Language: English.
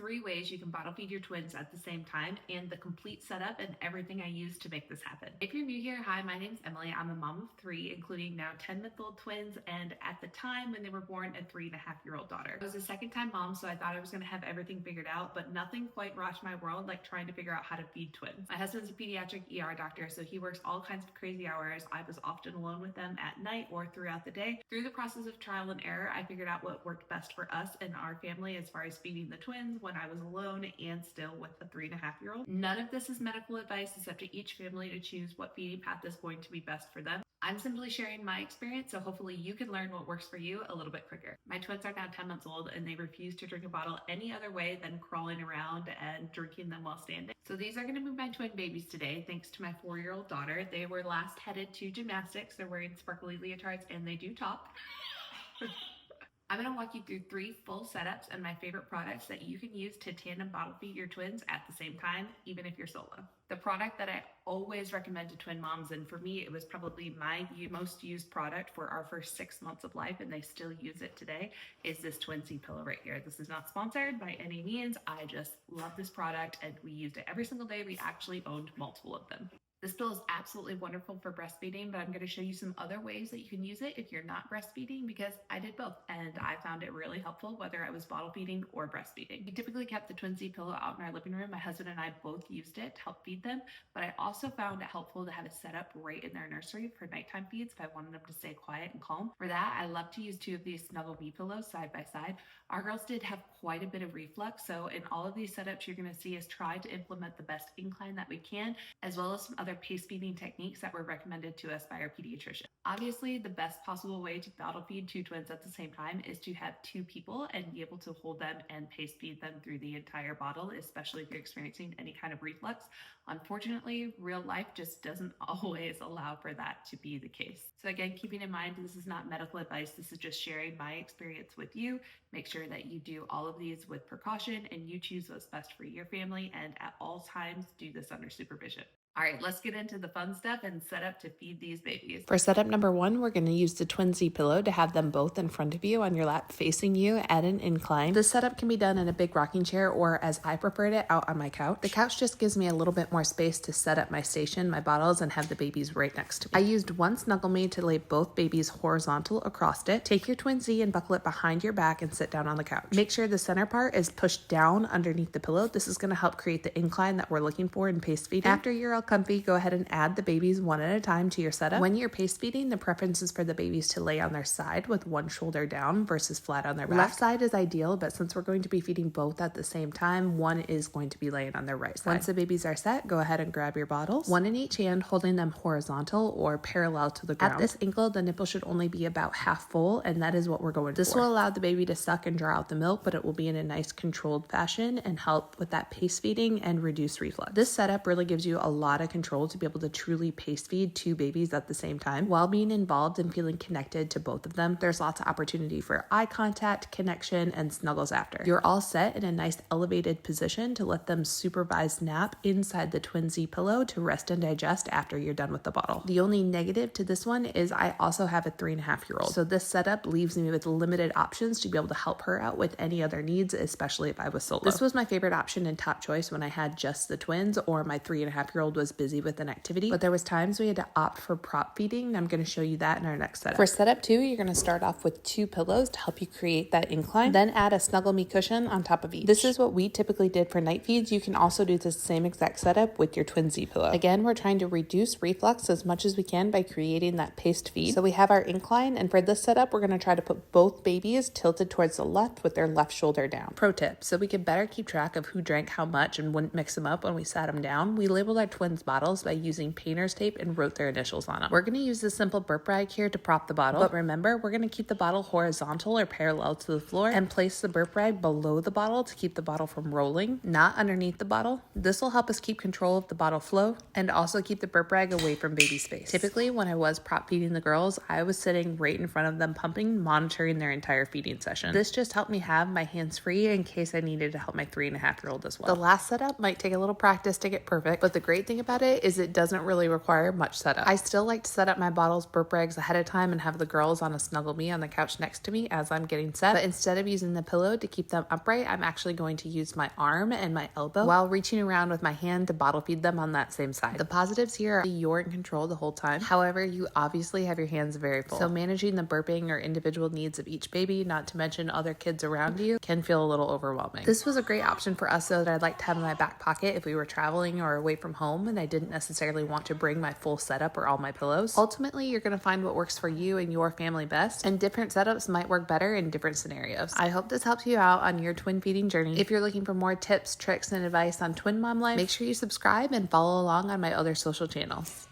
3 ways you can bottle feed your twins at the same time and the complete setup and everything I use to make this happen. If you're new here, hi, my name's Emily. I'm a mom of 3, including now 10-month-old twins, and at the time when they were born, a 3.5-year-old daughter. I was a second-time mom, so I thought I was going to have everything figured out, but nothing quite rocked my world like trying to figure out how to feed twins. My husband's a pediatric ER doctor, so he works all kinds of crazy hours. I was often alone with them at night or throughout the day. Through the process of trial and error, I figured out what worked best for us and our family as far as feeding the twins when I was alone and still with a 3.5-year-old. None of this is medical advice. It's up to each family to choose what feeding path is going to be best for them. I'm simply sharing my experience, so hopefully you can learn what works for you a little bit quicker. My twins are now 10 months old and they refuse to drink a bottle any other way than crawling around and drinking them while standing. So these are going to be my twin babies today, thanks to my 4-year-old daughter. They were last headed to gymnastics. They're wearing sparkly leotards and they do talk. I'm going to walk you through 3 full setups and my favorite products that you can use to tandem bottle feed your twins at the same time, even if you're solo. The product that I always recommend to twin moms, and for me, it was probably my most used product for our first 6 months of life, and they still use it today, is this twin seed pillow right here. This is not sponsored by any means. I just love this product, and we used it every single day. We actually owned multiple of them. This pillow is absolutely wonderful for breastfeeding, but I'm going to show you some other ways that you can use it if you're not breastfeeding, because I did both and I found it really helpful whether I was bottle feeding or breastfeeding. We typically kept the twin seed pillow out in our living room. My husband and I both used it to help feed them, but I also found it helpful to have it set up right in their nursery for nighttime feeds if I wanted them to stay quiet and calm. For that, I love to use 2 of these Snuggle Me pillows side by side. Our girls did have quite a bit of reflux, so in all of these setups, you're going to see us try to implement the best incline that we can, as well as some other pace feeding techniques that were recommended to us by our pediatrician. Obviously, the best possible way to bottle feed 2 twins at the same time is to have 2 people and be able to hold them and pace feed them through the entire bottle, especially if you're experiencing any kind of reflux. Unfortunately, real life just doesn't always allow for that to be the case. So again, keeping in mind, this is not medical advice. This is just sharing my experience with you. Make sure that you do all of these with precaution and you choose what's best for your family, and at all times do this under supervision. All right, let's get into the fun stuff and set up to feed these babies. For setup number 1, we're going to use the twin seed pillow to have them both in front of you on your lap facing you at an incline. This setup can be done in a big rocking chair or, as I preferred it, out on my couch. The couch just gives me a little bit more space to set up my station, my bottles, and have the babies right next to me. I used one Snuggle Me to lay both babies horizontal across it. Take your twin seed and buckle it behind your back and sit down on the couch. Make sure the center part is pushed down underneath the pillow. This is going to help create the incline that we're looking for in pace feeding. After you're all comfy, go ahead and add the babies one at a time to your setup. When you're pace feeding, the preference is for the babies to lay on their side with one shoulder down versus flat on their back. Left side is ideal, but since we're going to be feeding both at the same time, one is going to be laying on their right side. Once the babies are set, go ahead and grab your bottles, one in each hand, holding them horizontal or parallel to the ground. At this ankle, the nipple should only be about half full, and that is what we're going for. This will allow the baby to suck and draw out the milk, but it will be in a nice controlled fashion and help with that pace feeding and reduce reflux. This setup really gives you a lot of control to be able to truly pace feed 2 babies at the same time while being involved and feeling connected to both of them. There's lots of opportunity for eye contact, connection, and snuggles after. You're all set in a nice elevated position to let them supervised nap inside the twin seed pillow to rest and digest after you're done with the bottle. The only negative to this one is I also have a 3.5-year-old, so this setup leaves me with limited options to be able to help her out with any other needs, especially if I was solo. This was my favorite option and top choice when I had just the twins or my 3.5-year-old was busy with an activity, but there was times we had to opt for prop feeding, and I'm going to show you that in our next setup. For setup 2, you're going to start off with 2 pillows to help you create that incline, then add a Snuggle Me cushion on top of each. This is what we typically did for night feeds. You can also do the same exact setup with your twin seed pillow. Again, we're trying to reduce reflux as much as we can by creating that paced feed. So we have our incline, and for this setup, we're going to try to put both babies tilted towards the left with their left shoulder down. Pro tip, so we could better keep track of who drank how much and wouldn't mix them up when we sat them down, we labeled our twins' bottles by using painter's tape and wrote their initials on them. We're going to use this simple burp rag here to prop the bottle, but remember, we're going to keep the bottle horizontal or parallel to the floor and place the burp rag below the bottle to keep the bottle from rolling, not underneath the bottle. This will help us keep control of the bottle flow and also keep the burp rag away from baby space. Typically, when I was prop feeding the girls, I was sitting right in front of them pumping, monitoring their entire feeding session. This just helped me have my hands free in case I needed to help my 3.5-year-old as well. The last setup might take a little practice to get perfect, but the great thing thing about it is it doesn't really require much setup. I still like to set up my bottles burp rags ahead of time and have the girls on a snuggle me on the couch next to me as I'm getting set, but instead of using the pillow to keep them upright, I'm actually going to use my arm and my elbow while reaching around with my hand to bottle feed them on that same side. The positives here are you're in control the whole time. However, you obviously have your hands very full, so managing the burping or individual needs of each baby, not to mention other kids around you, can feel a little overwhelming. This was a great option for us though that I'd like to have in my back pocket if we were traveling or away from home and I didn't necessarily want to bring my full setup or all my pillows. Ultimately, you're going to find what works for you and your family best, and different setups might work better in different scenarios. I hope this helps you out on your twin feeding journey. If you're looking for more tips, tricks, and advice on twin mom life, make sure you subscribe and follow along on my other social channels.